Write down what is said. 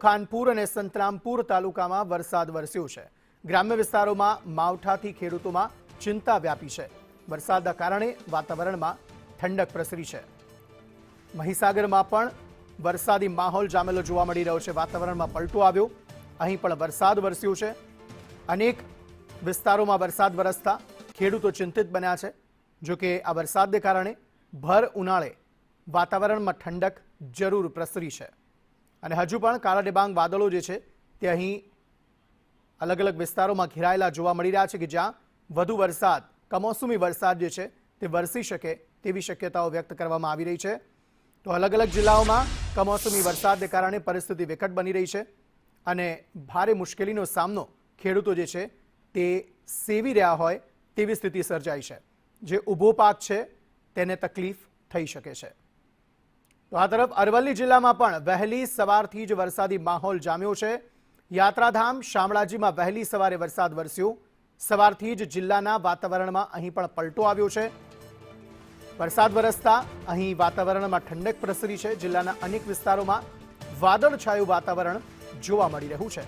ખાનપુર અને સંતરામપુર તાલુકામાં વરસાદ વરસ્યો છે। ગ્રામ્ય વિસ્તારોમાં માવઠાથી ખેડૂતોમાં ચિંતા વ્યાપી છે। વરસાદના કારણે વાતાવરણમાં ઠંડક પ્રસરી છે। મહીસાગરમાં પણ વરસાદી માહોલ જામેલો જોવા મળી રહ્યો છે। વાતાવરણમાં પલટો આવ્યો, અહીં પણ વરસાદ વરસ્યો છે। અનેક વિસ્તારોમાં વરસાદ વરસતા ખેડૂતો ચિંતિત બન્યા છે। જો કે આ વરસાદને કારણે ભર ઉનાળે વાતાવરણમાં ઠંડક જરૂર પ્રસરી છે અને હજુ પણ કાળા ડિબાંગ વાદળો જે છે તે અહીં અલગ અલગ વિસ્તારોમાં ઘેરાયેલા જોવા મળી રહ્યા છે કે જ્યાં વધુ વરસાદ, કમોસમી વરસાદ જે છે તે વરસી શકે તેવી શક્યતાઓ વ્યક્ત કરવામાં આવી રહી છે। તો અલગ અલગ જિલ્લાઓમાં કમોસમી વરસાદને કારણે પરિસ્થિતિ વિકટ બની રહી છે અને ભારે મુશ્કેલીનો સામનો ખેડૂતો જે છે તે સેવી રહ્યા હોય તેવી સ્થિતિ સર્જાઈ છે। જે ઊભો પાક છે તેને તકલીફ થઈ શકે છે। તો આ તરફ અરવલ્લી જિલ્લામાં પણ વહેલી સવારથી જ વરસાદી માહોલ જામ્યો છે। યાત્રાધામ શામળાજીમાં વહેલી સવારે વરસાદ વરસ્યો। સવારથી જ જિલ્લાના વાતાવરણમાં અહીં પણ પલટો આવ્યો છે। વરસાદ વરસતા અહીં વાતાવરણમાં ઠંડક પ્રસરી છે। જિલ્લાના અનેક વિસ્તારોમાં વાદળછાયું વાતાવરણ જોવા મળી રહ્યું છે।